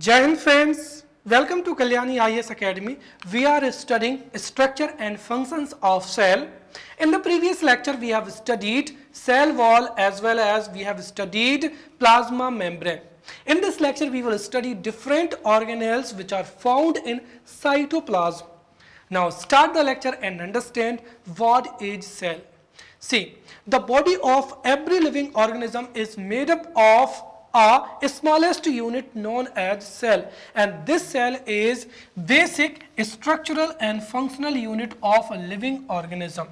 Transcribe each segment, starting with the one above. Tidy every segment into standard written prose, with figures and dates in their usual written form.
Jai Hind friends, welcome to Kalyani IAS Academy. We are studying structure and functions of cell. In the previous lecture, we have studied cell wall as well as we have studied plasma membrane. In this lecture, we will study different organelles which are found in cytoplasm. Now start the lecture and understand what is cell. See, the body of every living organism is made up of a smallest unit known as cell, and this cell is basic structural and functional unit of a living organism.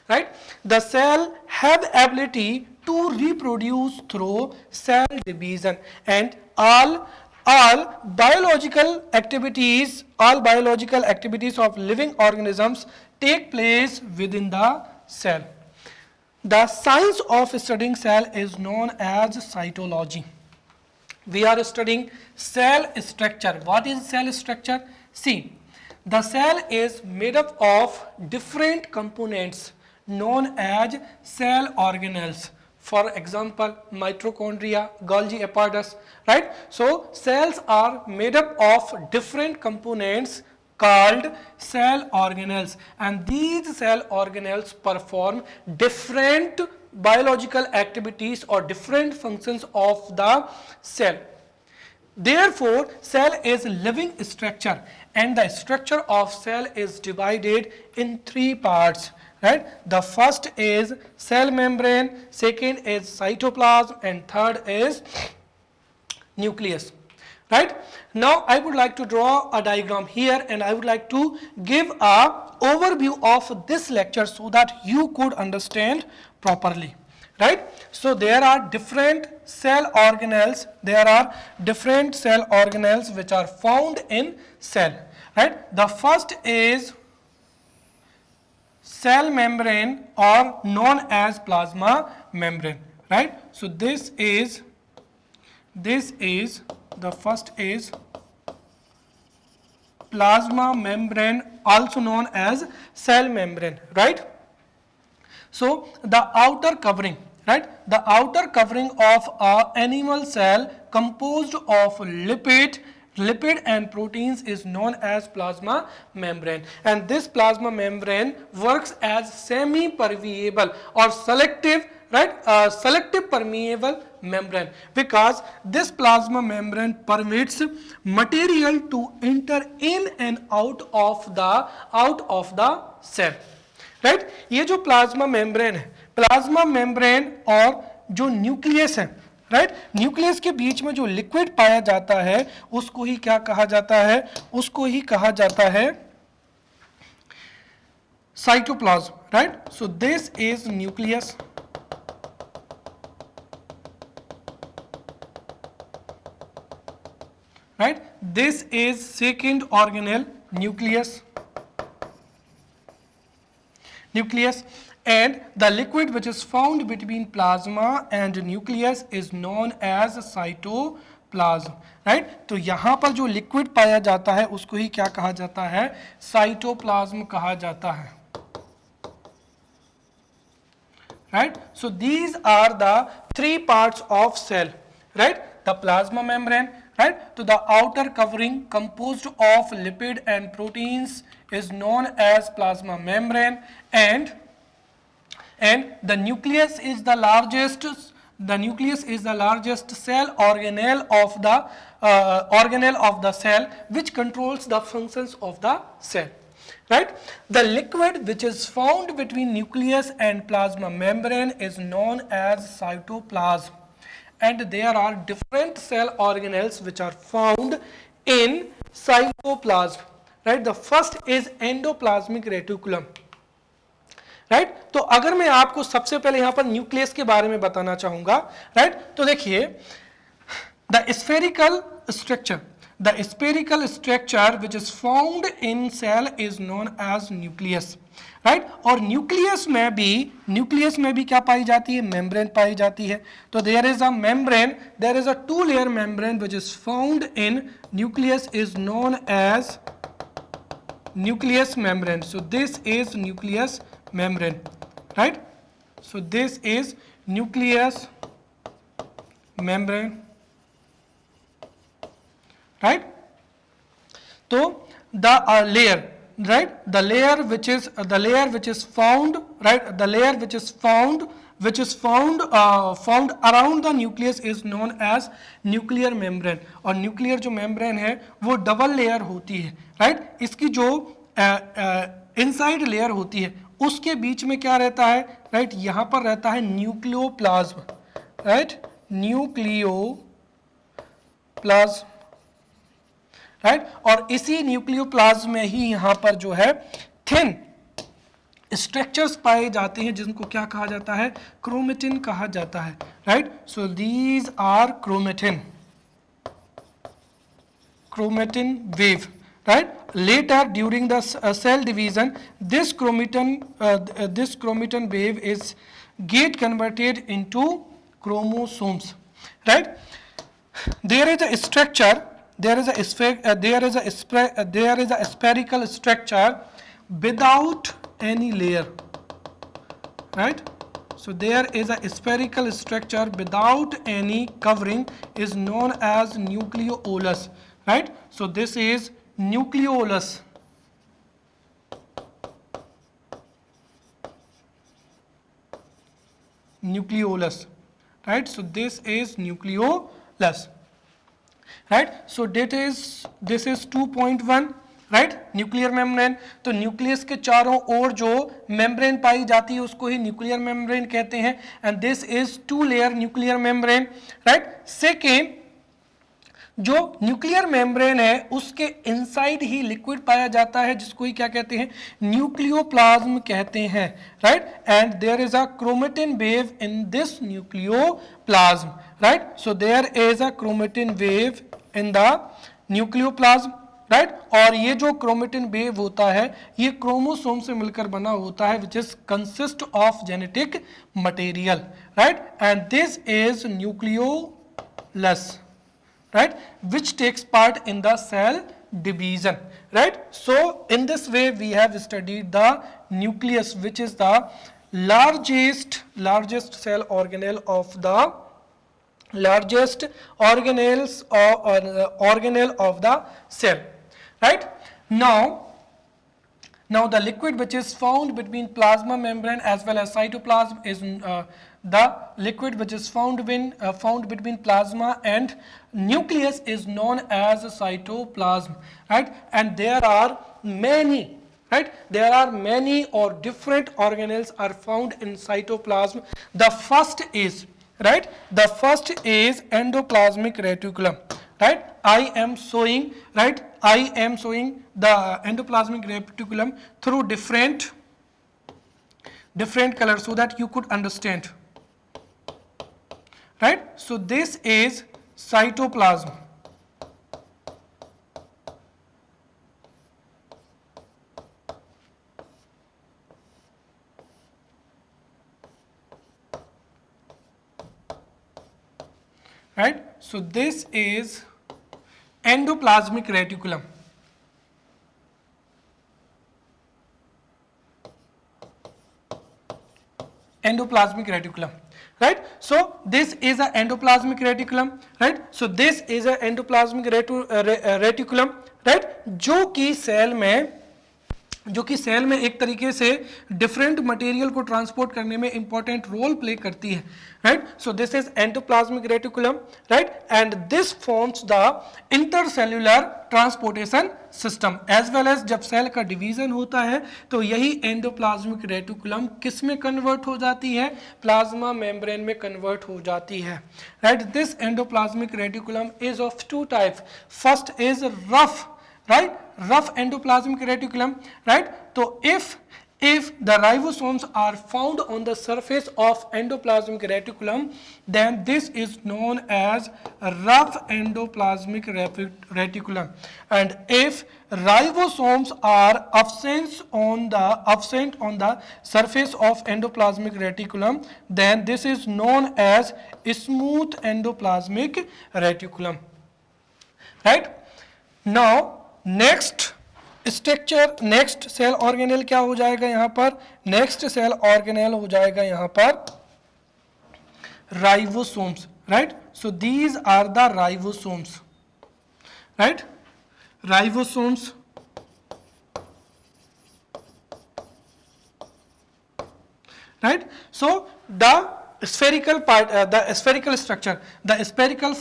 Right? The cell have ability to reproduce through cell division, and all biological activities of living organisms take place within the cell. The science of studying cell is known as cytology. We are studying cell structure. What is cell structure? See, the cell is made up of different components known as cell organelles. For example, mitochondria, Golgi apparatus, right? So cells are made up of different components called cell organelles, and these cell organelles perform different biological activities or different functions of the cell. Therefore, cell is living structure, and the structure of cell is divided in three parts. Right? The first is cell membrane, second is cytoplasm, and third is nucleus. Right? Now I would like to draw a diagram here, and I would like to give a overview of this lecture so that you could understand properly. Right? So there are different cell organelles. There are different cell organelles which are found in cell. Right? The first is cell membrane, or known as plasma membrane. Right? So this is the first is plasma membrane, also known as cell membrane. Right? So the outer covering, right? The outer covering of an animal cell composed of lipid and proteins is known as plasma membrane, and this plasma membrane works as semi-permeable or selective, right? Selective permeable membrane, because this plasma membrane permits material to enter in and out of the cell. Right? ये जो plasma membrane है, plasma membrane और जो nucleus है, right? Nucleus के बीच में जो liquid पाया जाता है उसको ही क्या कहा जाता है? उसको ही कहा जाता है cytoplasm. Right? So this is nucleus. Right? This is second organelle, nucleus, and the liquid which is found between plasma and nucleus is known as cytoplasm. right? तो यहाँ पर जो लिक्विड पाया जाता है उसको ही क्या कहा जाता है? साइटोप्लाज्म कहा जाता है. right? So these are the three parts of cell. right? The plasma membrane, right? So the outer covering composed of lipid and proteins is known as plasma membrane, and the nucleus is the largest cell organelle of the cell, which controls the functions of the cell. Right? The liquid which is found between nucleus and plasma membrane is known as cytoplasm, and there are different cell organelles which are found in cytoplasm. Right? The first is endoplasmic reticulum. Right? तो अगर मैं आपको सबसे पहले यहां पर nucleus के बारे में बताना चाहूंगा, राइट? तो देखिए, the spherical structure which is found in cell is known as nucleus. Right? और न्यूक्लियस में भी क्या पाई जाती है? मेम्ब्रेन पाई जाती है. तो there is a two layer membrane which is found in nucleus is known as nucleus membrane. So this is nucleus membrane. Right? So this is nucleus membrane. right? So the layer, right, the layer which is found, right, the layer which is found found around the nucleus is known as nuclear membrane. और nuclear जो membrane है वो double layer होती है, right? इसकी जो inside layer होती है उसके बीच में क्या रहता है, राइट? यहाँ पर रहता है न्यूक्लियोप्लाज्म, राइट, न्यूक्लियोप्लाज्म, राइट? और इसी न्यूक्लियोप्लाज्म में ही यहाँ पर जो है थिन स्ट्रक्चर्स पाए जाते हैं जिनको क्या कहा जाता है, क्रोमेटिन कहा जाता है, right? So these are chromatin wave, right? Later during the cell division, this chromatin wave is get converted into chromosomes, right? There is a structure, there is a spherical structure without any layer, right? So there is a spherical structure without any covering is known as nucleolus, right? So this is nucleolus, right? So this is nucleolus, right? So this is 2.1, right, nuclear membrane. तो nucleus के चारों ओर जो membrane पाई जाती है उसको ही nuclear membrane कहते हैं. And this is 2 layer nuclear membrane, right. Second, जो न्यूक्लियर मेम्ब्रेन है उसके इनसाइड ही लिक्विड पाया जाता है जिसको ही क्या कहते हैं, न्यूक्लियोप्लाज्म कहते हैं, right. And there is a chromatin wave in this nucleoplasm, right. So there is a chromatin wave in the nucleoplasm, right. और ये जो क्रोमेटिन वेव होता है ये क्रोमोसोम से मिलकर बना होता है which is consist of genetic material, right. And this is nucleolus, right, which takes part in the cell division, right. So in this way we have studied the nucleus, which is the largest cell organelle of the organelle of the cell, right. Now the liquid which is found between plasma membrane as well as cytoplasm is the liquid which is found between plasma and nucleus is known as cytoplasm, right. And there are many, right, there are many or different organelles are found in cytoplasm. The first is, right, the first is endoplasmic reticulum, right. I am showing the endoplasmic reticulum through different colors so that you could understand, right. So this is cytoplasm, right. So this is endoplasmic reticulum, right. So this is a endoplasmic reticulum, right. So this is a endoplasmic reticulum, right, जो कि cell में एक तरीके से different material को transport करने में important role play करती है, right. So this is endoplasmic reticulum, right. And this forms the intercellular transportation system as well as जब सेल का डिवीजन होता है तो यही एंडोप्लाज्मिक रेटिकुलम किस में कन्वर्ट हो जाती है, प्लाज्मा मेम्ब्रेन में कन्वर्ट हो जाती है, right. This endoplasmic reticulum is of 2 types. First is rough, right, rough endoplasmic reticulum, right. So if the ribosomes are found on the surface of endoplasmic reticulum, then this is known as rough endoplasmic reticulum. And if ribosomes are absent on the surface of endoplasmic reticulum, then this is known as smooth endoplasmic reticulum, right. Now next structure, next cell organelle क्या हो जाएगा यहाँ पर, next cell organelle हो जाएगा यहाँ पर ribosomes, right. So these are the ribosomes, right? Ribosomes, right? So the spherical part, the spherical structure, the spherical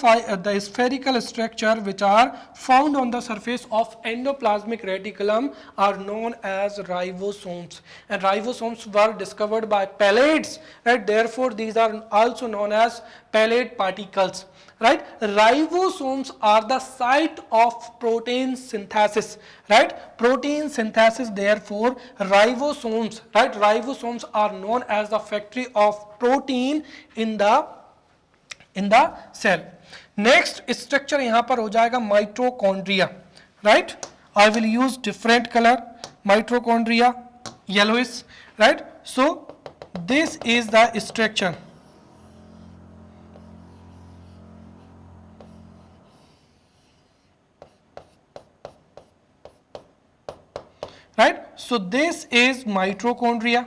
structure which are found on the surface of endoplasmic reticulum are known as ribosomes, and ribosomes were discovered by Pallades, right? Therefore these are also known as Pallade particles, right? Ribosomes are the site of protein synthesis, right? Protein synthesis, therefore ribosomes, right? Ribosomes are known as the factory of protein in the cell. Next structure यहाँ पर हो जाएगा mitochondria, right? I will use different color. Mitochondria, yellowish, right? So this is the structure, right? So this is mitochondria,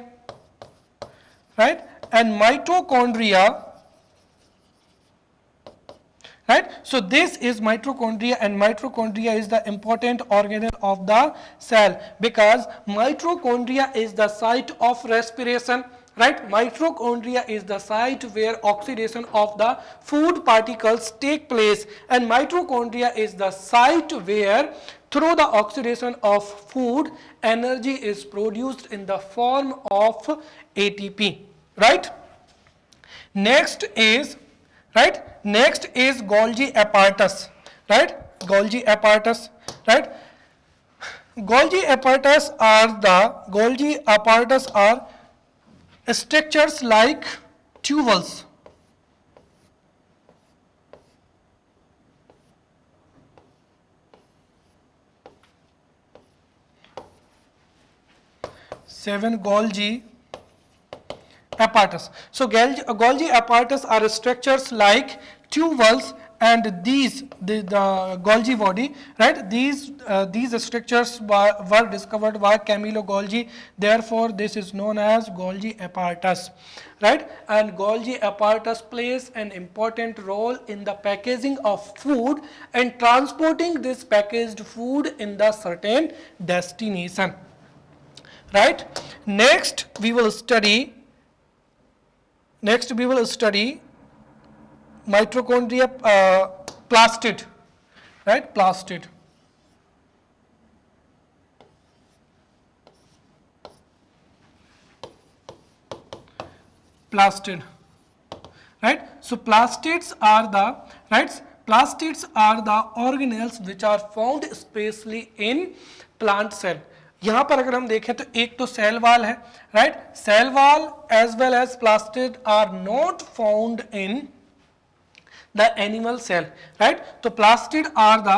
right? And mitochondria, right? So this is mitochondria, and mitochondria is the important organelle of the cell, because mitochondria is the site of respiration, right? Mitochondria is the site where oxidation of the food particles take place, and mitochondria is the site where through the oxidation of food energy is produced in the form of ATP, right? Next is, right, next is Golgi apparatus, right? Golgi apparatus, right? Golgi apparatus are structures like tubules, seven Golgi apparatus. So Golgi apparatus are structures like tubules, and the Golgi body, right? These structures were discovered by Camillo Golgi. Therefore, this is known as Golgi apparatus, right? And Golgi apparatus plays an important role in the packaging of food and transporting this packaged food in the certain destination, right? Next we will study mitochondria, plastid, right? Plastid. Plastid, right? So plastids are the, right? Plastids are the organelles which are found especially in plant cell. यहाँ पर अगर हम देखें तो एक तो cell wall है, right? Cell wall as well as plastid are not found in the animal cell, right? So plastid are the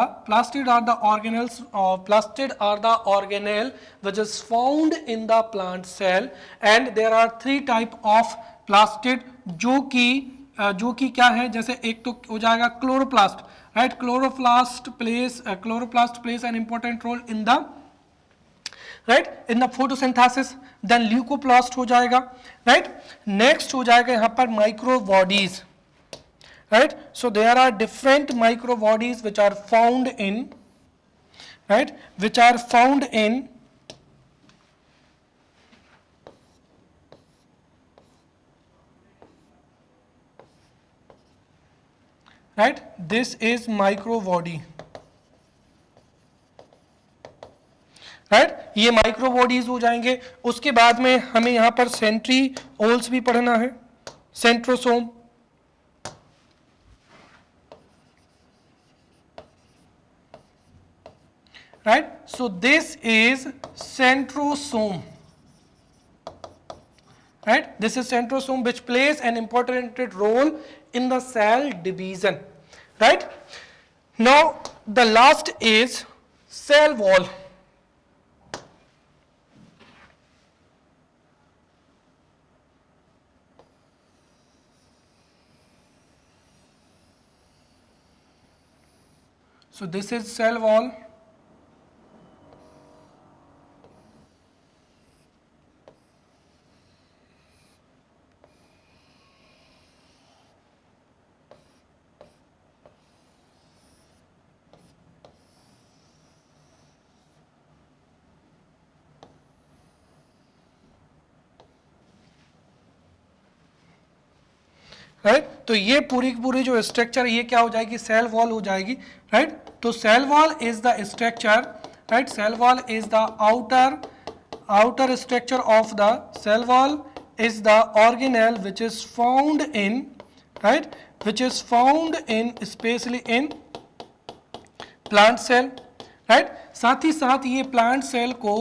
organelles, plastid are the organelle which is found in the plant cell, and there are three type of plastid जो कि क्या है, जैसे एक तो हो जाएगा chloroplast, right? Chloroplast plays an important role in the, right, in the photosynthesis. Then leucoplast हो जाएगा, right? Next हो जाएगा यहाँ पर microbodies, right? So there are different microbodies which are found in, right, right, this is microbody, right? ये microbodies हो जाएंगे. उसके बाद में हमें यहाँ पर centrioles भी पढ़ना है, centrosome, right? So this is centrosome, right? This is centrosome which plays an important role in the cell division, right? Now the last is cell wall. So this is cell wall. Right. तो ये पूरी की पूरी जो structure ये क्या हो जाएगी, सेल वॉल हो जाएगी, राइट। तो cell wall is the structure, right, cell wall is the outer structure of the cell wall is the organelle which is found in, right, which is found in especially in plant cell, right। साथ ही साथ ये plant cell को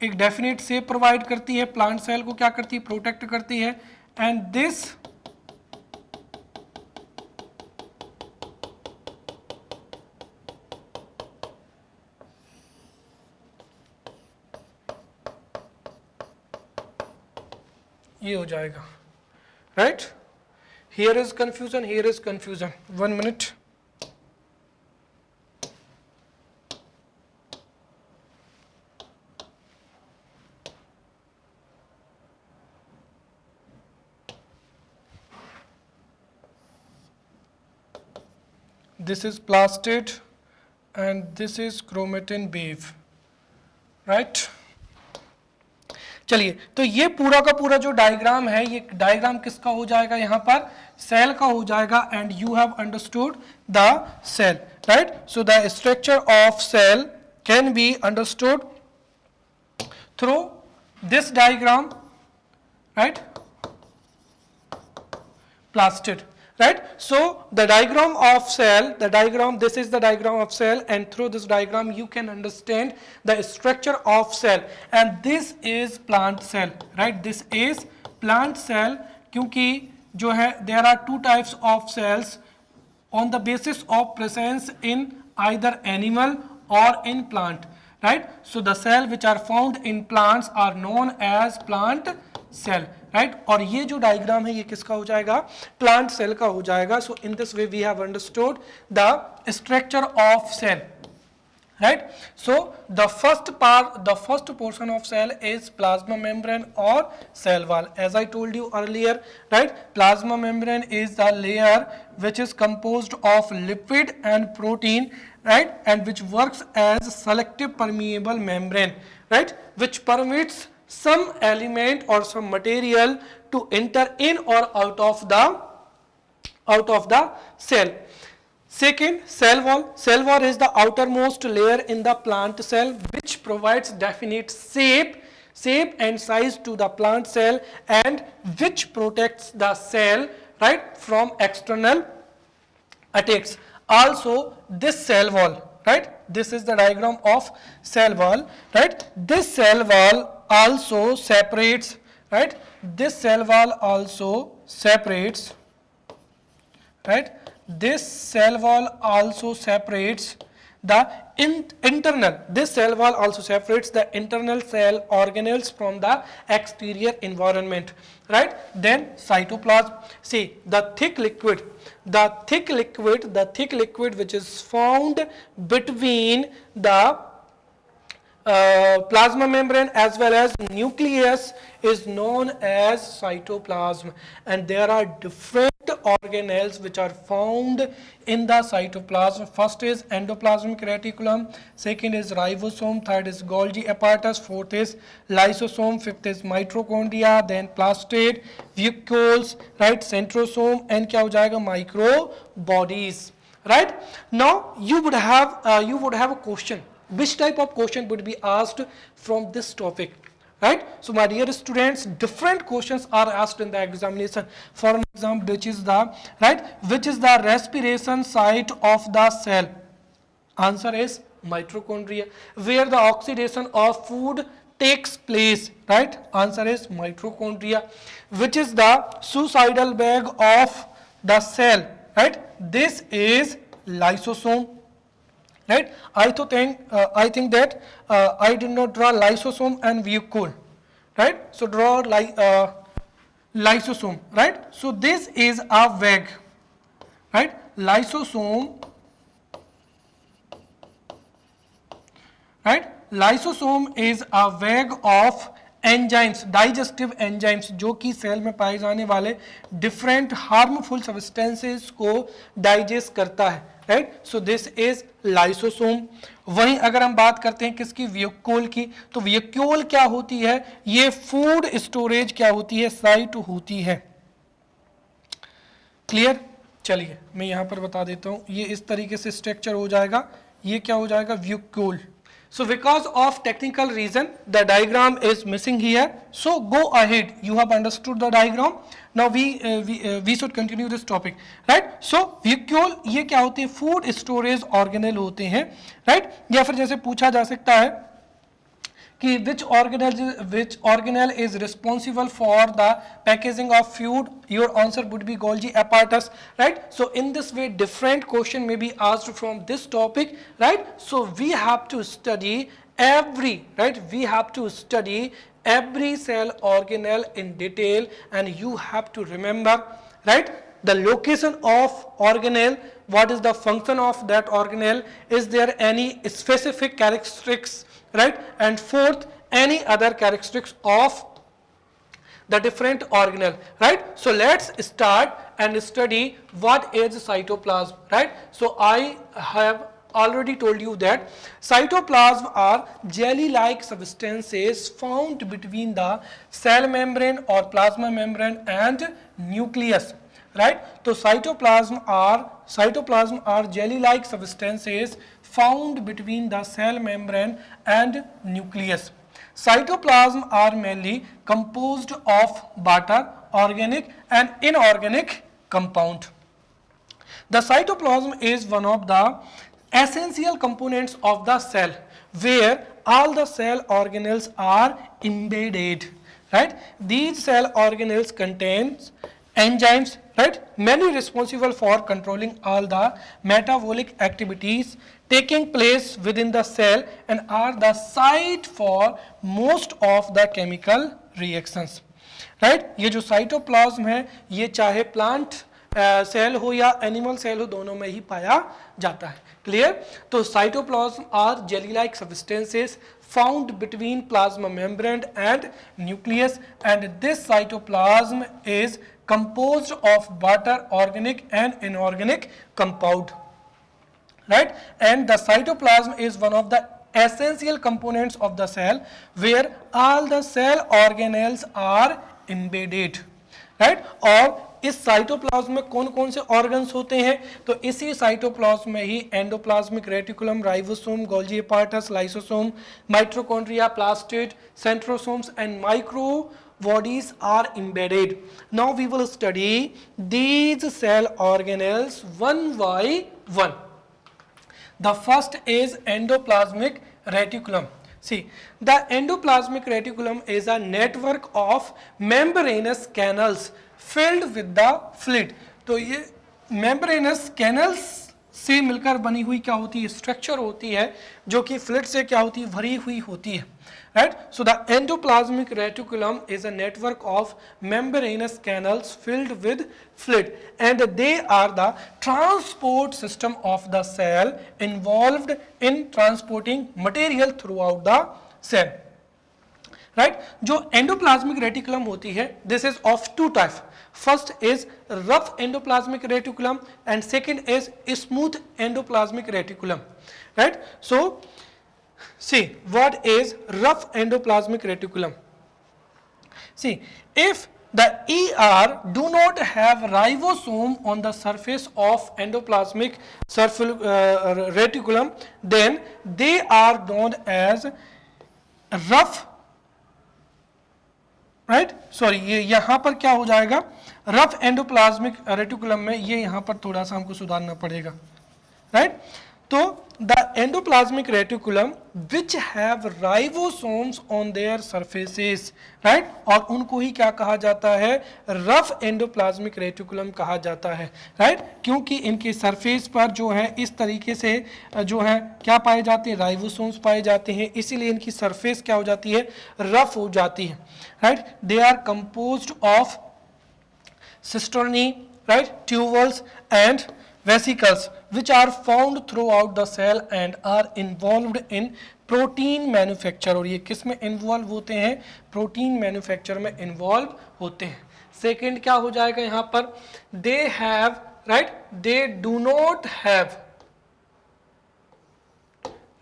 एक definite shape provide करती है, plant cell को क्या करती है, प्रोटेक्ट करती है। एंड दिस ये हो जाएगा, right. Here is confusion, here is confusion, 1 minute. This is plastid and this is chromatin wave, right। चलिए, तो ये पूरा का पूरा जो डायग्राम है, ये डायग्राम किसका हो जाएगा, यहाँ पर सेल का हो जाएगा। And you have understood the cell, right. So the structure of cell can be understood through this diagram, right, plastid, right। So the diagram of cell, this is the diagram of cell, and through this diagram you can understand the structure of cell, and this is plant cell, right, this is plant cell। क्योंकि जो है there are two types of cells on the basis of presence in either animal or in plant, right। So the cell which are found in plants are known as plant cell, right. और ये जो diagram है ये किसका हो जाएगा, plant cell का हो जाएगा। So in this way we have understood the structure of cell, right. So the first portion of cell is plasma membrane or cell wall, as I told you earlier, right। Plasma membrane is the layer which is composed of lipid and protein, right, and which works as selective permeable membrane, right, which permits some element or some material to enter in or out of the cell। Second, cell wall is the outermost layer in the plant cell which provides definite shape and size to the plant cell and which protects the cell, right, from external attacks। Also this cell wall, right, this is the diagram of cell wall, right, this cell wall also separates, right, this cell wall also separates, right, this cell wall also separates the internal, this cell wall also separates the internal cell organelles from the exterior environment, right। Then cytoplasm, see the thick liquid which is found between the plasma membrane as well as nucleus is known as cytoplasm, and there are different organelles which are found in the cytoplasm। First is endoplasmic reticulum, second is ribosome, third is Golgi apparatus, fourth is lysosome, fifth is mitochondria, then plastid, vacuoles, right, centrosome, and क्या हो जाएगा, micro bodies, right। Now you would have a question, which type of question would be asked from this topic, right। So my dear students, different questions are asked in the examination. For example, which is the respiration site of the cell? Answer is mitochondria. Where the oxidation of food takes place, right, answer is mitochondria। Which is the suicidal bag of the cell, right, this is lysosome, right। I think that I did not draw lysosome and vacuole, right, so draw lysosome, right। So this is a bag, right, lysosome, right, lysosome is a bag of enzymes, digestive enzymes, जो कि cell में पाए जाने वाले different harmful substances को digest करता है, right. So this is lysosome. वहीं अगर हम बात करते हैं किसकी, वैक्यूल की, तो वैक्यूल क्या होती है, ये फूड स्टोरेज क्या होती है, साइट होती है, क्लियर? चलिए मैं यहाँ पर बता देता हूँ, ये इस तरीके से स्ट्रक्चर हो जाएगा, ये क्या हो जाएगा, व्यूक्यूल. So because of technical reason the diagram is missing here, so go ahead, you have understood the diagram. Now we should continue this topic, right? So vacuole ये क्या होते हैं, फूड स्टोरेज ऑर्गेनेल होते हैं, right? या फिर जैसे पूछा जा सकता है कि which organelle is responsible for the packaging of food, your answer would be Golgi apparatus, right? So in this way different question may be asked from this topic, right? So we have to study every, right, we have to study every cell organelle in detail, and you have to remember, right, the location of organelle, what is the function of that organelle, is there any specific characteristics, right, and fourth, any other characteristics of the different organelle, right? So let's start and study what is cytoplasm, right? So I have already told you that cytoplasm are jelly-like substances found between the cell membrane or plasma membrane and nucleus, right? So cytoplasm are jelly-like substances found between the cell membrane and nucleus. Cytoplasm are mainly composed of water, organic and inorganic compound. The cytoplasm is one of the essential components of the cell where all the cell organelles are embedded, right? These cell organelles contains enzymes, right, many responsible for controlling all the metabolic activities taking place within the cell and are the site for most of the chemical reactions, right? ये जो cytoplasm है ये चाहे plant cell हो या animal cell हो, दोनों में ही पाया जाता है. क्लियर? तो cytoplasm are jelly like substances found between plasma membrane and nucleus, and this cytoplasm is composed of water, organic and inorganic compound, right? And the cytoplasm is one of the essential components of the cell where all the cell organelles are embedded, right? और इस cytoplasm में कौन कौन से organs होते हैं, तो इसी साइटोप्लाज्म में ही endoplasmic reticulum, ribosome, Golgi apparatus, lysosome, mitochondria, plastid, centrosomes and microbodies are embedded. Now we will study these cell organelles one by one. The first is endoplasmic reticulum. See, the endoplasmic reticulum is a network of membranous canals filled with the fluid. तो ये membranous canals से मिलकर बनी हुई क्या होती है, structure होती है जो कि फ्लूइड से क्या होती है, भरी हुई होती है, right? So the endoplasmic reticulum is a network of membranous canals filled with fluid, and they are the transport system of the cell involved in transporting material throughout the cell, right? जो endoplasmic reticulum होती है, this is of two types. First is rough endoplasmic reticulum and second is smooth endoplasmic reticulum, right? So see, what is rough endoplasmic reticulum? See, if the ER do not have ribosome on the surface of endoplasmic reticulum, then they are known as rough, right? Sorry, ये यहाँ पर क्या हो जाएगा, rough endoplasmic reticulum में ये यहाँ पर थोड़ा सा हमको सुधारना पड़ेगा, राइट? तो the endoplasmic reticulum which have ribosomes on there surfaces, right, और उनको ही क्या कहा जाता है, रफ एंडोप्लाज्मिक रेटिकुलम कहा जाता है, राइट? क्योंकि इनके सरफेस पर जो है इस तरीके से जो है क्या पाए जाते हैं, राइबोसोम्स पाए जाते हैं, इसीलिए इनकी सरफेस क्या हो जाती है, रफ हो जाती है, right? They are composed of cisternae, right, tubules and vesicles which are found throughout the cell and are involved in protein manufacture. और ये किस में इन्वॉल्व होते हैं, प्रोटीन मैन्युफैक्चर में इन्वॉल्व होते हैं. सेकेंड क्या हो जाएगा यहाँ पर, they have, right, they do not have,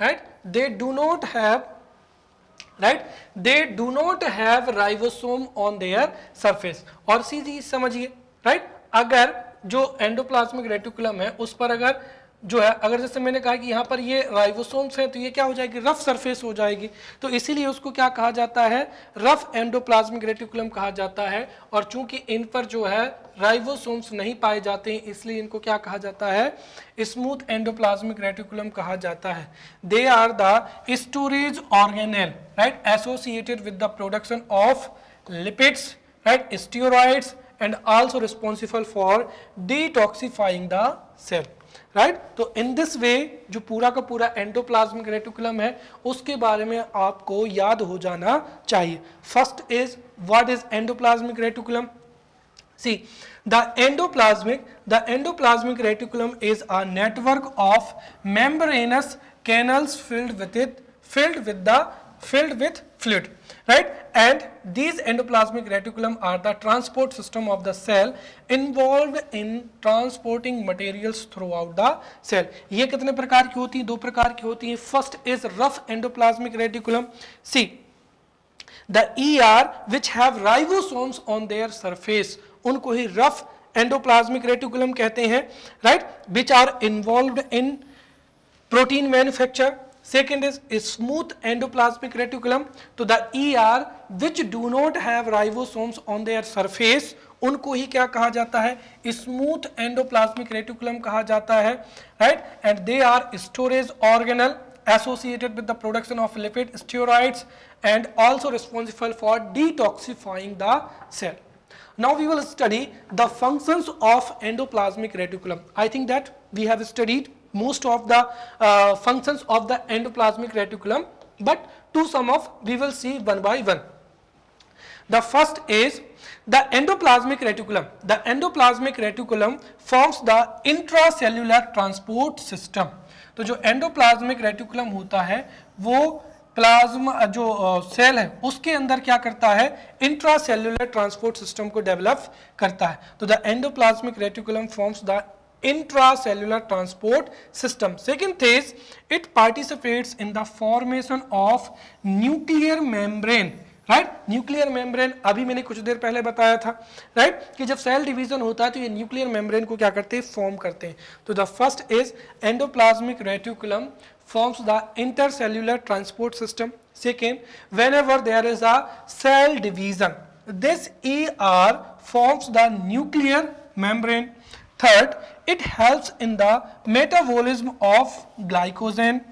right, they do not have, right, they do not have ribosome on their surface. और सीधी समझिए, right, अगर जो एंडोप्लाज्मिक रेटिकुलम है उस पर अगर जो है, अगर जैसे मैंने कहा कि यहाँ पर ये राइबोसोम्स हैं तो ये क्या हो जाएगी, रफ सरफेस हो जाएगी, तो इसीलिए उसको क्या कहा जाता है, रफ एंडोप्लाज्मिक रेटिकुलम कहा जाता है। और चूंकि इन पर जो है राइबोसोम्स नहीं पाए जाते हैं इसलिए इनको क्या कहा जाता है, स्मूथ एंडोप्लाज्मिक रेटिकुलम कहा जाता है। They are the storage organelle, right, associated with the production of lipids, right, steroids and also responsible for detoxifying the cell, right. तो इन दिस वे जो पूरा का पूरा एंडोप्लाज्मिक रेटिकुलम है उसके बारे में आपको याद हो जाना चाहिए। First is what is endoplasmic reticulum. See, the endoplasmic reticulum is a network of membranous canals filled with fluid, right? And these endoplasmic reticulum are the transport system of the cell involved in transporting materials throughout the cell. ये कितने प्रकार की होती हैं, दो प्रकार की होती हैं। First is rough endoplasmic reticulum. See, the ER which have ribosomes on their surface, उनको ही रफ एंडोप्लाज्मिक रेटिकुलम कहते हैं, right, which are involved in protein manufacture. Second is smooth endoplasmic reticulum, तो the ER which do not have ribosomes on their surface, उनको ही क्या कहा जाता है, स्मूथ एंडोप्लाज्मिक रेटिकुलम कहा जाता है, right. And they are storage organelle associated with the production of lipid steroids and also responsible for detoxifying the cell. Now we will study the functions of endoplasmic reticulum. I think that we have studied most of the functions of the endoplasmic reticulum, but to sum of we will see one by one. The first is the endoplasmic reticulum. The endoplasmic reticulum forms the intracellular transport system. तो जो endoplasmic reticulum होता है वो plasma जो cell है उसके अंदर क्या करता है, इंट्रासेल्युलर ट्रांसपोर्ट सिस्टम को डेवलप करता है। तो the endoplasmic reticulum forms the intracellular transport system. Second is it participates in the formation of nuclear membrane, right. Nuclear membrane अभी मैंने कुछ देर पहले बताया था, राइट, कि जब सेल डिवीजन होता है तो ये न्यूक्लियर मेम्ब्रेन को क्या करते हैं, फॉर्म करते हैं। तो the first is endoplasmic reticulum forms the intercellular transport system. Second, whenever there is a cell division, this ER forms the nuclear membrane. Third, it helps in the metabolism of glycogen.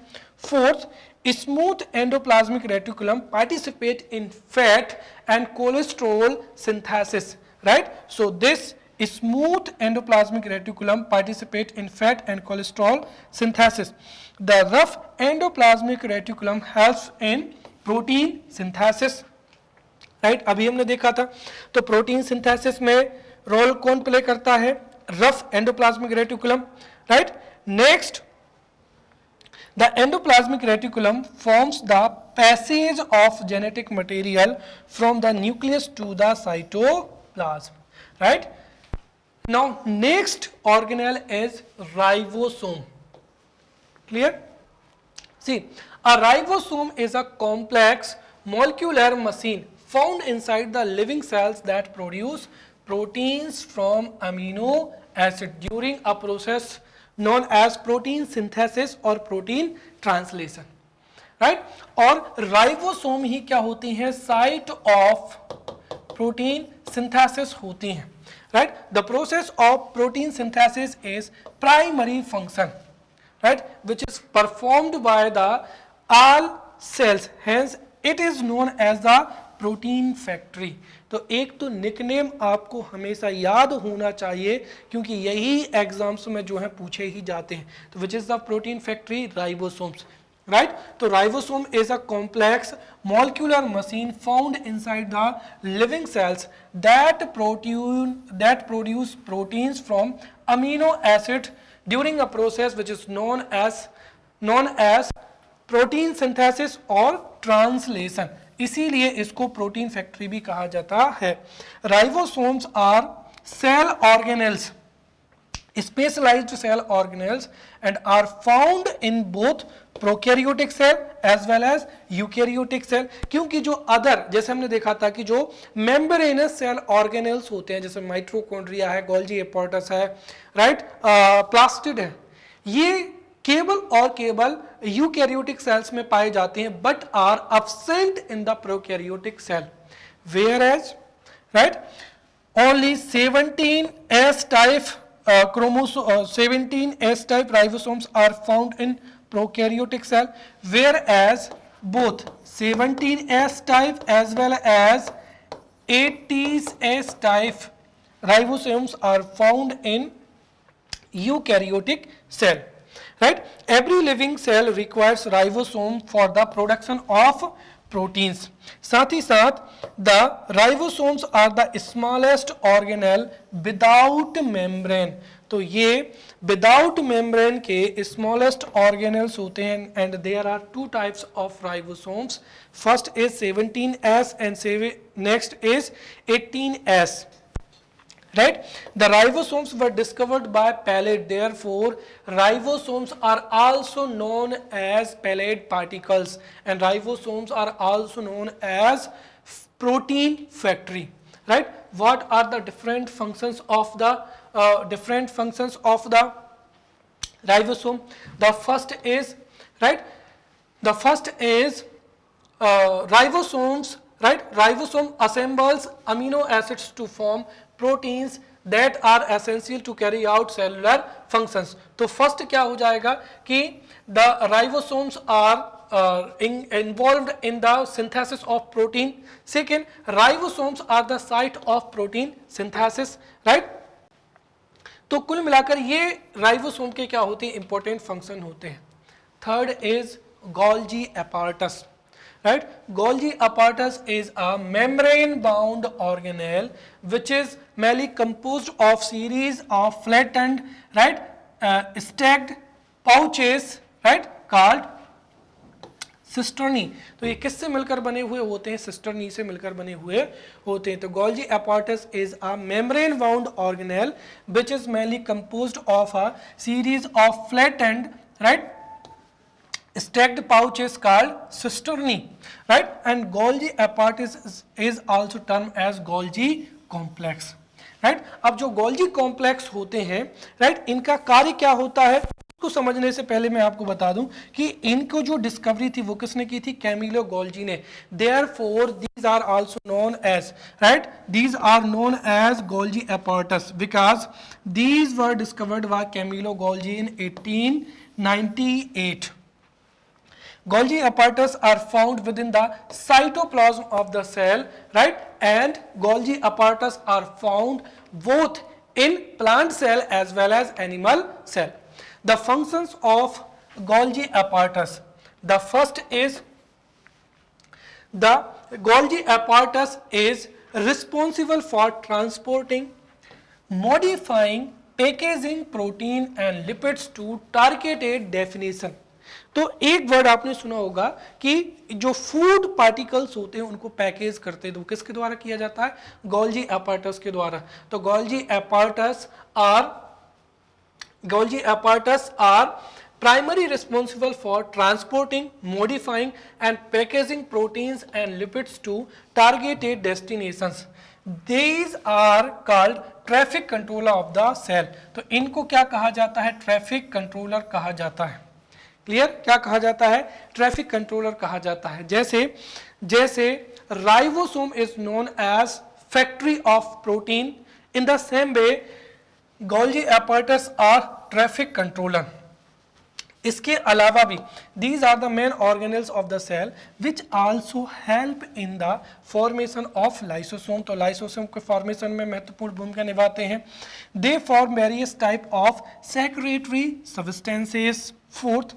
Fourth, smooth endoplasmic reticulum participate in fat and cholesterol synthesis, right? So this smooth endoplasmic reticulum participate in fat and cholesterol synthesis. The rough endoplasmic reticulum helps in protein synthesis, right? अभी हमने देखा था, तो protein synthesis में role कौन play करता है, rough endoplasmic reticulum, right. Next, the endoplasmic reticulum forms the passage of genetic material from the nucleus to the cytoplasm, right? Now next organelle is ribosome. Clear? See, a ribosome is a complex molecular machine found inside the living cells that produce proteins from amino acid during a process known as protein synthesis or protein translation, right? और ribosome ही क्या होती हैं, site of protein synthesis होती हैं, right? The process of protein synthesis is primary function, right, which is performed by the all cells, hence it is known as the protein factory. तो एक तो nickname आपको हमेशा याद होना चाहिए क्योंकि यही एग्जाम्स में जो है पूछे ही जाते हैं। तो which is the protein factory, ribosomes, right. तो ribosome is a complex molecular machine found inside the living cells that produce proteins from amino acid during a process which is known as protein synthesis और translation, इसीलिए इसको protein factory भी कहा जाता है। Ribosomes are cell organelles specialized cell organelles and are found in both prokaryotic cell as well as eukaryotic cell। क्योंकि जो other, जैसे हमने देखा था कि जो membranous cell organelles होते हैं, जैसे माइटोकॉन्ड्रिया है, गोल्जी एपार्टस है, राइट, प्लास्टिड है, ये केवल और केवल यूकैरियोटिक सेल्स में पाए जाते हैं, but are absent in the prokaryotic cell, whereas right only 17 S type 17 S type ribosomes are found in prokaryotic cell, whereas both 17 S type as well as 80 S type ribosomes are found in eukaryotic cell, right? Every living cell requires ribosome for the production of proteins। साथ ही साथ the ribosomes are the smallest organelle without membrane। तो ये without membrane के smallest organelles होते हैं, and there are two types of ribosomes। First is 17S and next is 18S, right? The ribosomes were discovered by Palade, therefore ribosomes are also known as Palade particles, and ribosomes are also known as protein factory, right? What are the different functions of the ribosome? The first is, right, the first is ribosomes, right? Ribosome assembles amino acids to form proteins that are essential to carry out cellular functions। तो first क्या हो जाएगा कि the ribosomes are involved in the synthesis of protein। Second, ribosomes are the site of protein synthesis, right? तो कुल मिलाकर ये ribosome के क्या होते हैं, इंपॉर्टेंट फंक्शन होते हैं। Third is Golgi apparatus, right? Golgi apparatus is a membrane bound organelle which is mainly composed of series of flattened, right, stacked pouches, right, called cisternae। तो ये किससे मिलकर बने हुए होते हैं, cisternae से मिलकर बने हुए होते हैं। तो Golgi apparatus is a membrane bound organelle which is mainly composed of a series of flattened, right, stacked pouches called cisternae, right? And Golgi apparatus is also termed as Golgi complex, right? अब जो Golgi complex होते हैं, right, इनका कार्य क्या होता है उसको समझने से पहले मैं आपको बता दूं कि इनको जो डिस्कवरी थी वो किसने की थी, कैमिलो गोल्जी ने। Therefore these are also known as, right, these are known as Golgi apparatus because these were discovered by Camillo Golgi in 1898। Golgi apparatus are found within the cytoplasm of the cell, right? And Golgi apparatus are found both in plant cell as well as animal cell। The functions of Golgi apparatus. The first is the Golgi apparatus is responsible for transporting, modifying, packaging protein and lipids to targeted destination। तो एक word आपने सुना होगा कि जो food particles होते हैं उनको पैकेज करते हैं, तो किसके द्वारा किया जाता है, गोल्जी एपार्टस के द्वारा। तो Golgi apparatus are primary responsible for transporting, modifying and packaging proteins and lipids to targeted destinations. These are called traffic controller of the cell. तो इनको क्या कहा जाता है, ट्रैफिक कंट्रोलर कहा जाता है। क्लियर, क्या कहा जाता है, ट्रैफिक कंट्रोलर कहा जाता है। जैसे ribosome is known as factory of protein, in the same way Golgi apparatus are traffic controller. इसके अलावा भी these are the main organelles of the cell which also help in the formation of lysosome। तो lysosome के formation में महत्वपूर्ण भूमिका निभाते हैं। They form various type of secretory substances। Fourth,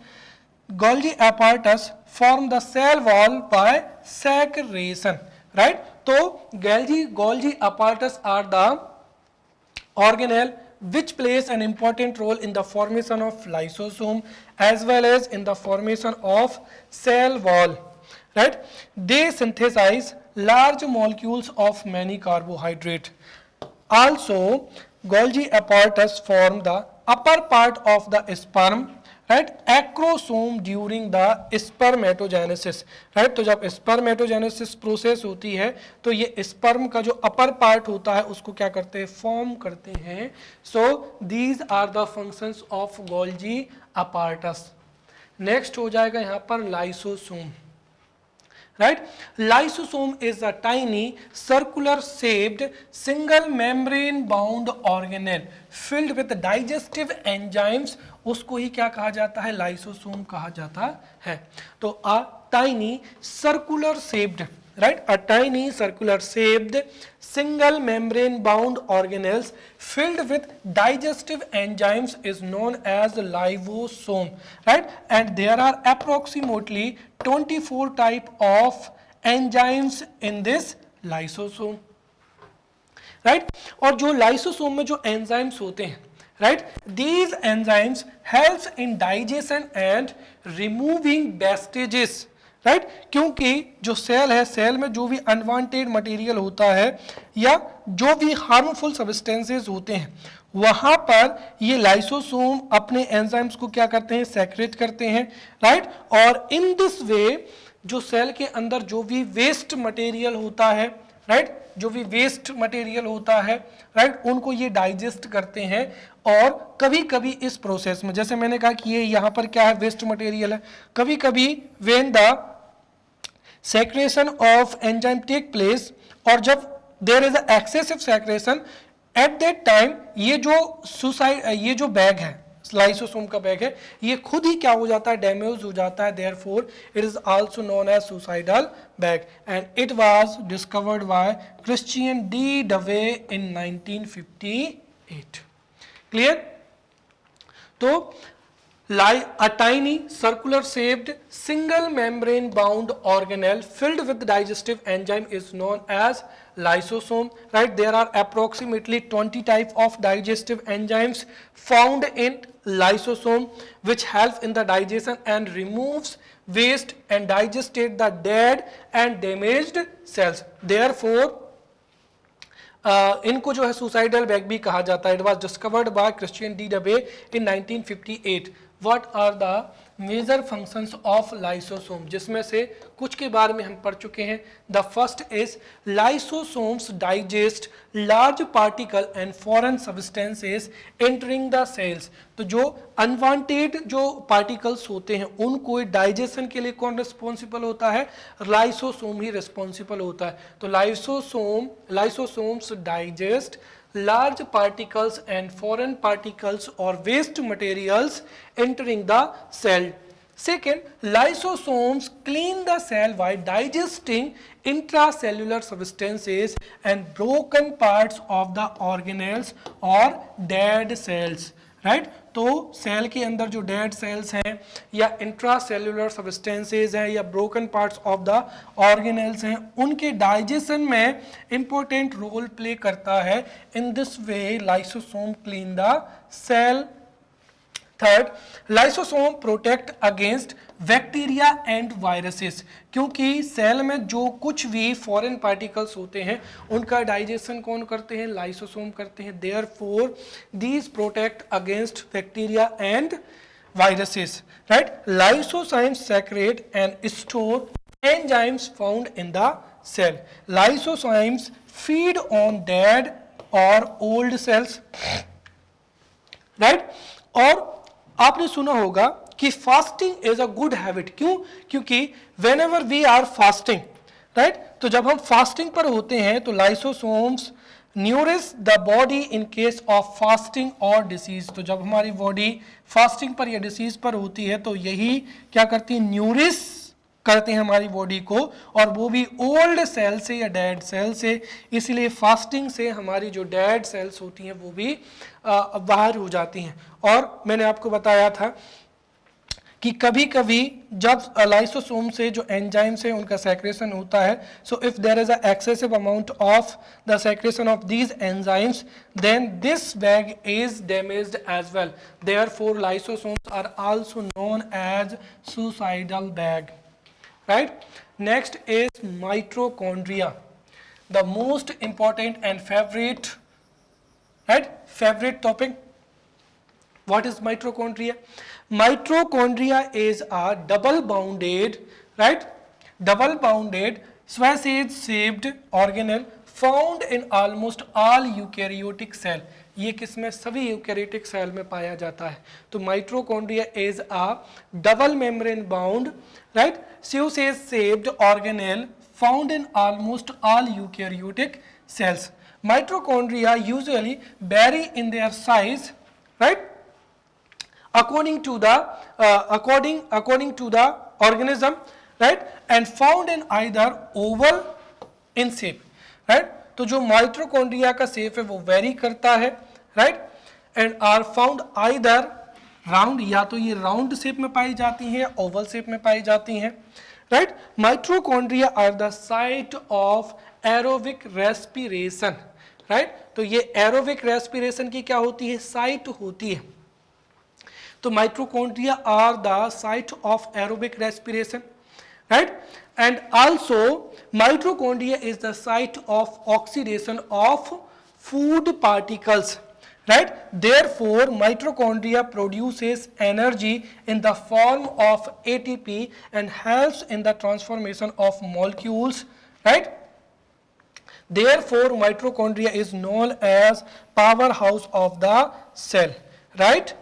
Golgi apparatus form the cell wall by secretion, right? तो Golgi apparatus are the organelle which plays an important role in the formation of lysosome as well as in the formation of cell wall, right? They synthesize large molecules of many carbohydrate. Also, Golgi apparatus form the upper part of the sperm, right, acrosome during the spermatogenesis, right. तो जब spermatogenesis process होती है तो ये sperm का जो upper part होता है उसको क्या करते हैं, फॉर्म करते हैं. So these are the functions of Golgi apparatus. Next हो जाएगा यहाँ पर lysosome. Right, lysosome is a tiny circular shaped single membrane bound organelle filled with digestive enzymes. उसको ही क्या कहा जाता है, लाइसोसोम कहा जाता है. तो a tiny circular shaped, right, a tiny circular shaped single membrane bound organelles filled with digestive enzymes is known as lysosome, right, and there are approximately 24 type of enzymes in this lysosome, right. और जो lysosome में जो enzymes होते हैं, right, these enzymes helps in digestion and removing wastages, right, क्योंकि जो cell है, cell में जो भी अनवांटेड मटेरियल होता है या जो भी हार्मफुल सब्सटेंसेस होते हैं वहां पर ये लाइसोसोम अपने एंजाइम्स को क्या करते हैं, सेक्रेट करते हैं, राइट. और इन दिस वे जो सेल के अंदर जो भी वेस्ट मटेरियल होता है, राइट, जो भी वेस्ट मटेरियल होता है, राइट, उनको ये डाइजेस्ट करते हैं. और कभी कभी इस प्रोसेस में, जैसे मैंने कहा कि ये यहाँ पर क्या है, वेस्ट मटेरियल है, कभी कभी when the secretion of enzyme take place, और जब there is excessive secretion at that time ये जो बैग है, लाइसोसोम का बैग है, ये खुद ही क्या हो जाता है, डैमेज हो जाता है. Therefore it is also known as suicidal bag and it was discovered by Christian de Duve in 1958. Clear. तो a tiny circular shaped single membrane bound organelle filled with digestive enzyme is known as lysosome, right. There are approximately 20 types of digestive enzymes found in lysosome which help in the digestion and removes waste and digested the dead and damaged cells. Therefore इनको जो है suicidal bag भी कहा जाता है. It was discovered by Christian de Duve in 1958. What are the major functions of lysosome, जिसमें से कुछ के बारे में हम पढ़ चुके हैं. The first is lysosomes digest large particle and foreign substances entering the cells. तो जो अनवांटेड जो पार्टिकल्स होते हैं उनको डाइजेशन के लिए कौन रिस्पॉन्सिबल होता है, लाइसोसोम ही रिस्पॉन्सिबल होता है. तो lysosomes digest large particles and foreign particles or waste materials entering the cell. Second, lysosomes clean the cell by digesting intracellular substances and broken parts of the organelles or dead cells. Right, तो cell के अंदर जो dead cells हैं या intracellular substances हैं या broken parts of the organelles हैं, उनके डाइजेशन में इंपॉर्टेंट रोल प्ले करता है. In this way lysosome clean the cell. Third, lysosome protect against bacteria and viruses, क्योंकि सेल में जो कुछ भी फॉरेन पार्टिकल्स होते हैं उनका डाइजेशन कौन करते हैं, लाइसोसोम करते हैं. Therefore these protect against bacteria and viruses, right? Lysozymes secrete and store enzymes found in the cell. Lysozymes feed on dead or old cells, right? और आपने सुना होगा कि fasting is a good habit. क्यों? क्योंकि whenever we are fasting, right, तो जब हम फास्टिंग पर होते हैं तो lysosomes nourish the body in case of fasting और डिसीज. तो जब हमारी बॉडी फास्टिंग पर या डिसीज पर होती है तो यही क्या करती है, न्यूरिश करते हैं हमारी बॉडी को, और वो भी ओल्ड सेल से या डेड सेल से. इसलिए फास्टिंग से हमारी जो डेड सेल्स होती हैं वो भी बाहर हो जाती हैं. और मैंने आपको बताया था कि कभी कभी जब लाइसोसोम से जो एंजाइम्स है उनका सेक्रेशन होता है, so if there is a excessive amount of the secretion of these enzymes then this bag is damaged as well. Therefore lysosomes are also known as suicidal bag. Right? Next is mitochondria, the most important and favorite, right? Favorite topic. What is mitochondria? Mitochondria is a double bounded, right? Double bounded sausage shaped organelle found in almost all eukaryotic cell. ये किसमें? सभी eukaryotic cell में पाया जाता है. तो mitochondria is a double membrane bound, right, sausage shaped organelle found in almost all eukaryotic cells. Mitochondria usually vary in their size, right, according to the organism, right, and found in either oval in shape, right. तो जो mitochondria का shape है वो vary करता है, right, and are found either round, या तो ये राउंड शेप में पाई जाती हैं, ओवल शेप में पाई जाती हैं, right. Mitochondria are the site of aerobic respiration, right. तो ये एरोबिक रेस्पिरेशन की क्या होती है? साइट होती है. तो mitochondria are the site of aerobic respiration, right, and also mitochondria is the site of oxidation of food particles, right. Therefore mitochondria produces energy in the form of ATP and helps in the transformation of molecules, right. Therefore mitochondria is known as powerhouse of the cell, right.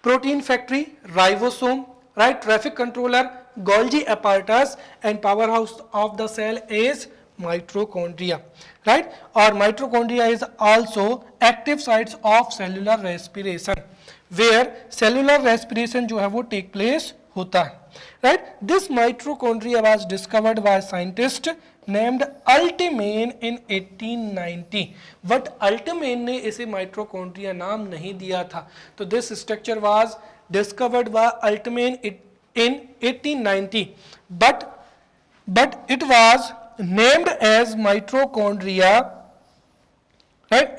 Protein factory, ribosome, right, traffic controller, Golgi apparatus, and powerhouse of the cell is mitochondria, right. Or mitochondria is also active sites of cellular respiration, where cellular respiration जो है वो take place होता है, right. This mitochondria was discovered by scientist named Altman in 1890, but Altman ने इसे mitochondria नाम नहीं दिया था. तो this structure was discovered by Altman in 1890, but it was named as mitochondria, right,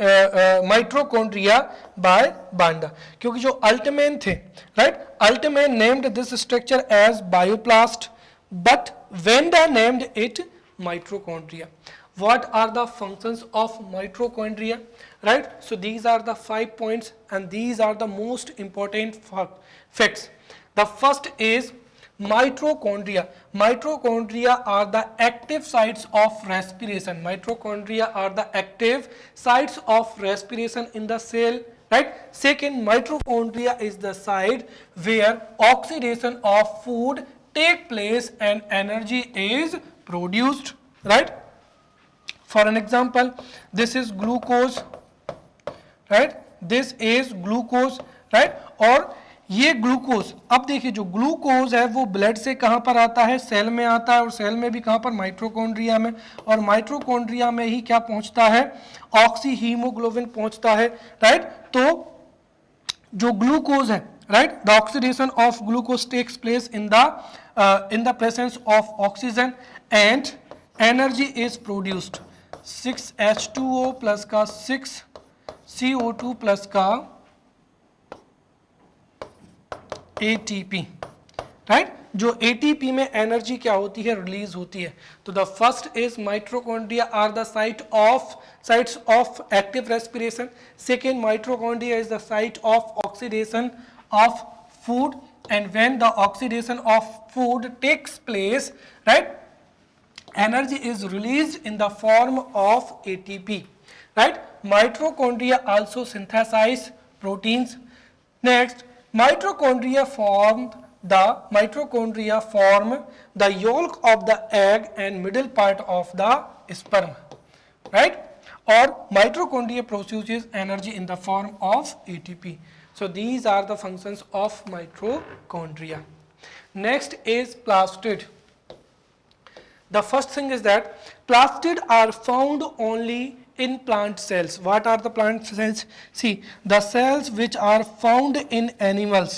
mitochondria by Banda, क्योंकि जो अल्टमैन थे, right, Altmann named this structure as bioplast, but Vanda named it mitochondria. What are the functions of mitochondria, right? So these are the 5 points, and these are the most important facts. The first is mitochondria. Mitochondria are the active sites of respiration. Mitochondria are the active sites of respiration in the cell, right. Second, mitochondria is the site where oxidation of food take place and energy is produced, right. For an example, this is glucose, right, this is glucose, right. और ये glucose, अब देखिए जो glucose है वो blood से कहाँ पर आता है? सेल में आता है, और सेल में भी कहाँ पर? माइटोकॉन्ड्रिया में, और माइटोकॉन्ड्रिया में ही क्या पहुँचता है? ऑक्सी हीमोग्लोबिन पहुँचता है, राइट. तो जो ग्लूकोज है, right, the oxidation of glucose takes place in the presence of oxygen and energy is produced. 6H2O plus का 6CO2 प्लस का ATP, राइट. जो ATP में एनर्जी क्या होती है? रिलीज होती है. तो the first is mitochondria are the sites of active respiration. Second, mitochondria is the site of oxidation of food, and when the oxidation of food takes place, right, energy is released in the form of ATP, right. Mitochondria also synthesize proteins. Next, mitochondria form the yolk of the egg and middle part of the sperm, right. Or mitochondria produces energy in the form of ATP. So these are the functions of mitochondria. Next is plastid. The first thing is that plastid are found only in plant cells. What are the plant cells? See, the cells which are found in animals,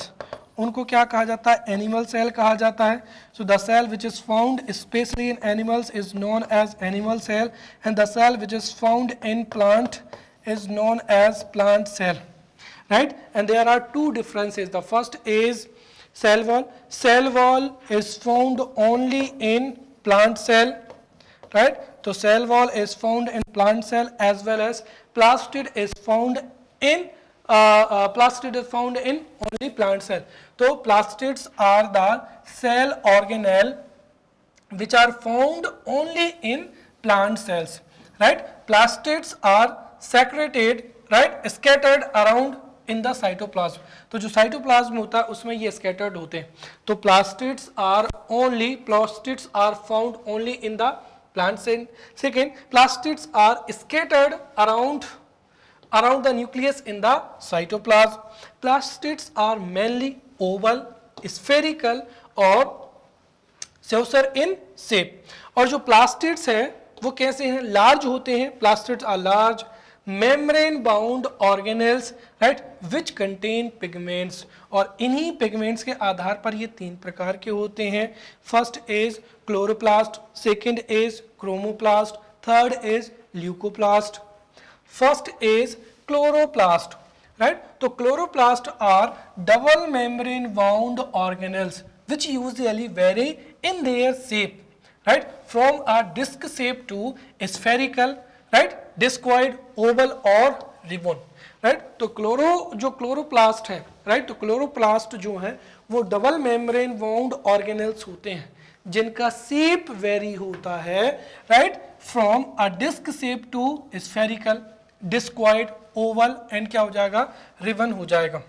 उनको क्या कहा जाता है? Animal cell कहा जाता है. So the cell which is found especially in animals is known as animal cell, and the cell which is found in plant is known as plant cell, right. And there are two differences. The first is cell wall. Cell wall is found only in plant cell, right. So cell wall is found in plant cell, as well as plastid is found in plastid is found in only plant cell. So plastids are the cell organelle which are found only in plant cells, right? Plastids are secreted, right, scattered around in the cytoplasm. तो जो cytoplasm होता है उसमें ये scattered होते हैं. तो plastids are found only in the plant cell. Second, plastids are scattered around the nucleus in the cytoplasm. Plastids are mainly oval, spherical or saucer in shape. और जो plastids है वो कैसे हैं? लार्ज होते हैं. Plastids are large membrane bound organelles, right, which contain pigments. और इन्हीं पिगमेंट्स के आधार पर ये तीन प्रकार के होते हैं. First is chloroplast, second is chromoplast, third is leucoplast. First is chloroplast, right? तो chloroplast are double membrane bound organelles which usually vary in their shape, right, from a disc shape to spherical, right, discoid, oval or ribbon, right? तो जो chloroplast है, right, तो chloroplast जो है वो double membrane bound organelles होते हैं जिनका शेप वेरी होता है, right, from a disc shape to spherical, discoid, oval and क्या हो जाएगा? रिबन हो जाएगा,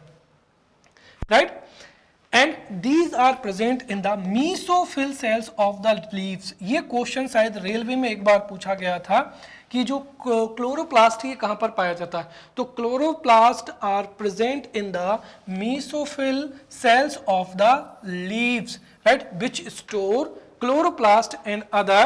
right? And these are present in the mesophyll cells of the leaves. ये क्वेश्चन शायद रेलवे में एक बार पूछा गया था कि जो क्लोरोप्लास्ट है कहाँ पर पाया जाता है. तो chloroplast are present in the mesophyll cells of the leaves, right, which store chloroplast and other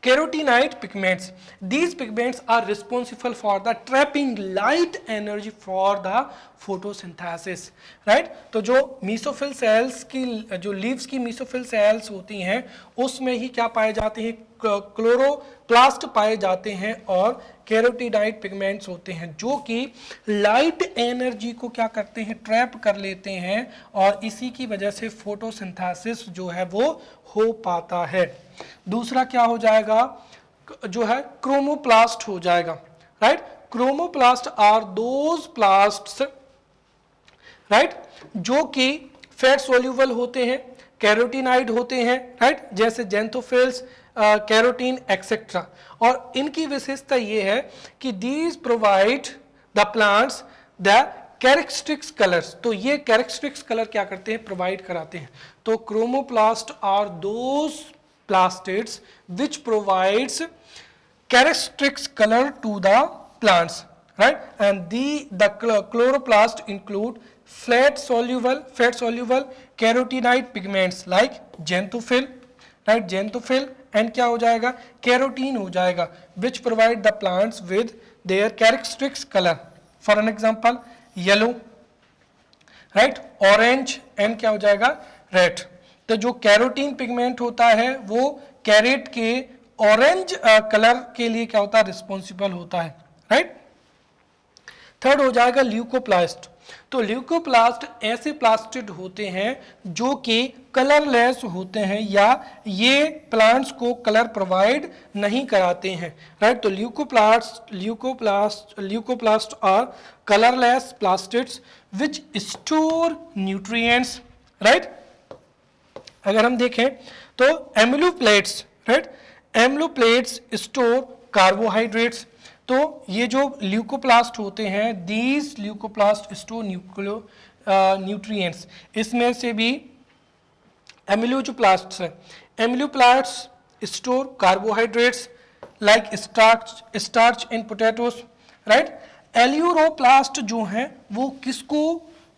carotenoid pigments. These pigments are responsible for the trapping light energy for the photosynthesis, right? तो जो mesophyll cells की जो leaves की mesophyll cells होती हैं उसमें ही क्या पाए जाते हैं? क्लोरोप्लास्ट पाए जाते हैं और कैरोटीनाइड पिगमेंट्स होते हैं जो कि लाइट एनर्जी को क्या करते हैं? ट्रैप कर लेते हैं और इसी की वजह से फोटोसिंथेसिस जो है वो हो पाता है. दूसरा क्या हो जाएगा? जो है क्रोमोप्लास्ट हो जाएगा, right? Chromoplast are those plasts, right, जो कि फैट सोल्यूबल होते हैं, कैरोटीनाइड होते हैं, राइट, जैसे जेंथोफिल्स, कैरोटीन एक्सेट्रा. और इनकी विशेषता ये है कि these provide the plants the characteristics colours. तो ये कैरेक्टरिस्टिक्स कलर क्या करते हैं? प्रोवाइड कराते हैं. तो chromoplast are those plastids which provides characteristics color to the plants, right? And the chloroplast include fat soluble carotenoid pigments like xanthophyll, right, xanthophyll and क्या हो जाएगा? carotene हो जाएगा, which provide the plants with their characteristics color. For an example, yellow, right, orange and क्या हो जाएगा? red. तो जो कैरोटीन पिगमेंट होता है वो कैरेट के ऑरेंज कलर के लिए क्या होता है? रिस्पॉन्सिबल होता है, राइट? थर्ड हो जाएगा ल्यूकोप्लास्ट. तो ल्यूकोप्लास्ट ऐसे प्लास्टिड होते हैं जो कि कलरलेस होते हैं या ये प्लांट्स को कलर प्रोवाइड नहीं कराते हैं, राइट? तो leucoplast are colourless plastids which store nutrients, right? अगर हम देखें तो amyloplasts, right, amyloplasts store carbohydrates. तो ये जो ल्यूकोप्लास्ट होते हैं, दीज ल्यूकोप्लास्ट स्टोर न्यूट्रिएंट्स. इसमें से भी एमिलो जो प्लास्ट्स है, amyloplast store carbohydrates like starch in potatoes, right. Elaioplast जो हैं वो किसको?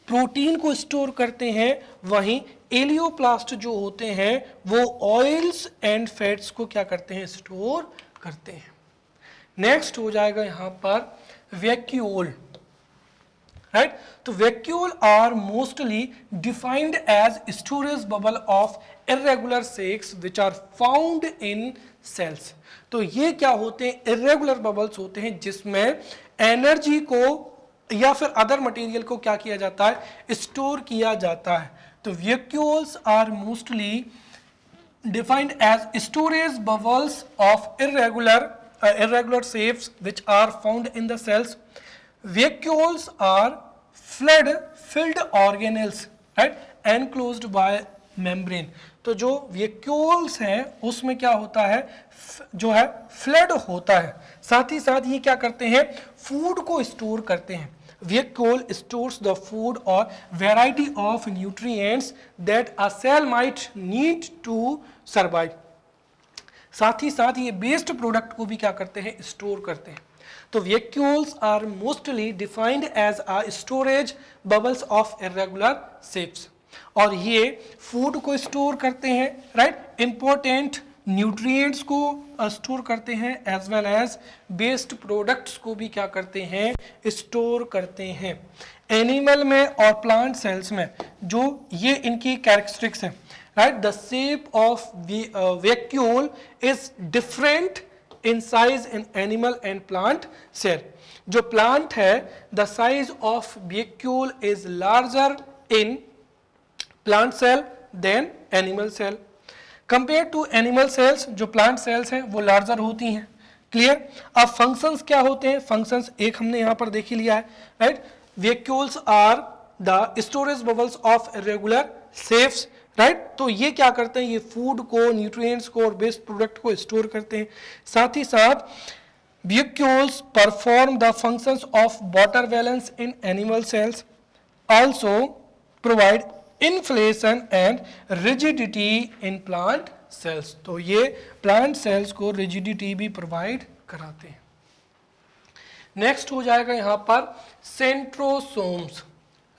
प्रोटीन को स्टोर करते हैं. वहीं एलियोप्लास्ट जो होते हैं वो ऑयल्स एंड फैट्स को क्या करते हैं? स्टोर करते हैं. नेक्स्ट हो जाएगा यहां पर वैक्यूल, राइट. तो vacuole are mostly defined as storage bubble of irregular shapes which are found in cells. तो ये क्या होते हैं? इर्रेगुलर बबल्स होते हैं जिसमें एनर्जी को या फिर अदर मटेरियल को क्या किया जाता है? स्टोर किया जाता है. तो vacuoles are mostly defined as storage bubbles of irregular shapes which are found in the cells. vacuoles are filled organelles, right, enclosed by membrane. तो जो वेक्यूल्स हैं उसमें क्या होता है, जो है फ्लड होता है, साथ ही साथ ये क्या करते हैं, फूड को स्टोर करते हैं. Vacuole stores the food or variety of nutrients that a cell might need to survive. साथ ही साथ ये बेस्ड प्रोडक्ट को भी क्या करते हैं, स्टोर करते हैं. तो vacuoles are mostly defined as a storage bubbles of irregular shapes. और ये फूड को स्टोर करते हैं, राइट, इंपॉर्टेंट न्यूट्रिएंट्स को स्टोर करते हैं, as well as based products को भी क्या करते हैं, स्टोर करते हैं. एनिमल में और प्लांट सेल्स में जो ये इनकी कैरेक्टरिस्टिक्स हैं, right, the shape of vacuole is different in size in animal and plant cell. जो प्लांट है, the size of vacuole is larger in plant cell than animal cell. Compare to animal cells, जो plant cells हैं वो larger होती हैं. Clear. अब functions क्या होते हैं, फंक्शंस एक हमने यहां पर देख ही लिया है, right. Vacuoles are the storage bubbles of irregular shapes, right. तो ये क्या करते हैं, ये फूड को, न्यूट्रिएंट्स को और बेस्ड प्रोडक्ट को स्टोर करते हैं. साथ ही साथ vacuoles perform the functions of water balance in animal cells, also provide inflation and rigidity in plant cells. तो ये प्लांट सेल्स को रिजिडिटी भी प्रोवाइड कराते हैं. नेक्स्ट हो जाएगा यहां पर सेंट्रोसोम्स,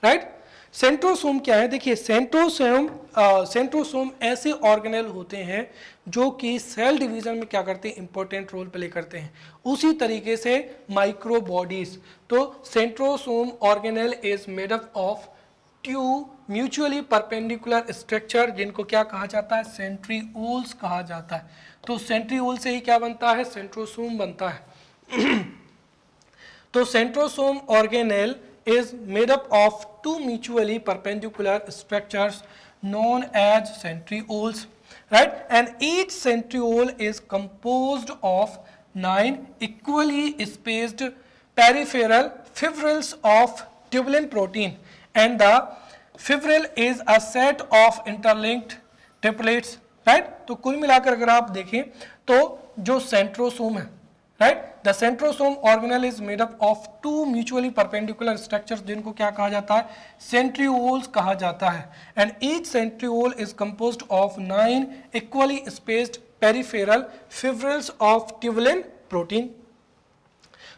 राइट. सेंट्रोसोम क्या है, देखिए सेंट्रोसोम ऐसे ऑर्गेनेल होते हैं जो कि सेल डिवीजन में क्या करते हैं, इंपॉर्टेंट रोल प्ले करते हैं. उसी तरीके से माइक्रोबॉडीज, तो centrosome organelle is made up of to mutually perpendicular structure, जिनको क्या कहा जाता है, सेंट्रिओल्स कहा जाता है. तो सेंट्रिओल से ही क्या बनता है, सेंट्रोसोम बनता है. तो centrosome organelle is made up of two mutually perpendicular structures known as centrioles, right, and each centriole is composed of 9 equally spaced peripheral fibrils of tubulin protein, and the fibril is a set of interlinked triplets, right. तो कुल मिलाकर अगर आप देखें तो जो centrosome है, right, the centrosome organelle is made up of to mutually perpendicular structures, जिनको क्या कहा जाता है, सेंट्रिओल्स कहा जाता है. And each centriole is composed of 9 equally spaced peripheral fibrils of tubulin protein.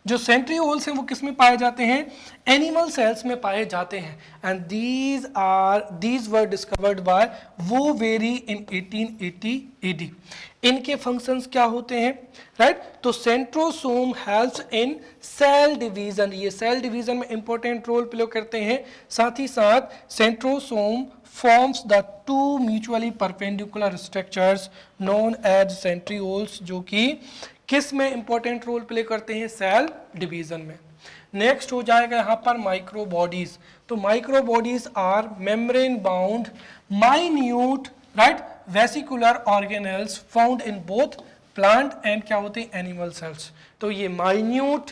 जो सेंट्रिओल्स हैं वो किस में पाए जाते हैं, एनिमल सेल्स में पाए जाते हैं. And these were discovered by Boveri in 1880 AD. इनके फंक्शंस क्या होते हैं, राइट. तो centrosome helps in cell division, ये सेल डिवीजन में इंपॉर्टेंट रोल प्ले करते हैं. साथ ही साथ centrosome forms the two mutually perpendicular structures known as centrioles, जो कि किस में इंपॉर्टेंट रोल प्ले करते हैं, सेल डिवीजन में. नेक्स्ट हो जाएगा यहाँ पर माइक्रोबॉडीज. तो microbodies are membrane bound minute, right, vesicular organelles found in both plant and क्या होते हैं, एनिमल सेल्स. तो ये minute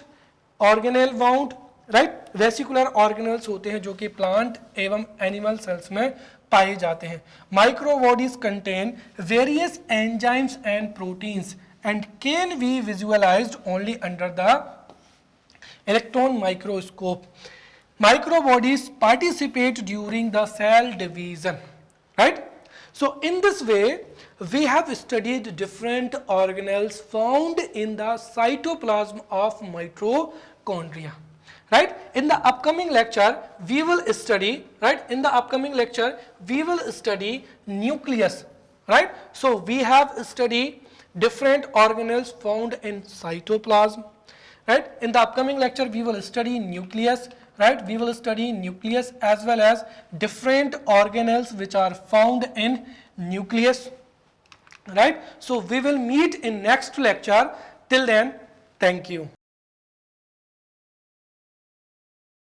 organelle bound, right, vesicular organelles होते हैं जो कि प्लांट एवं एनिमल सेल्स में पाए जाते हैं. Microbodies contain various enzymes and proteins and can be visualized only under the electron microscope. Microbodies participate during the cell division, right. So in this way we have studied different organelles found in the cytoplasm of mitochondria, right. In the upcoming lecture we will study, right, in the upcoming lecture we will study nucleus, right. So we have studied different organelles found in cytoplasm, right. In the upcoming lecture we will study nucleus, right. We will study nucleus as well as different organelles which are found in nucleus, right. So we will meet in next lecture. Till then, thank you.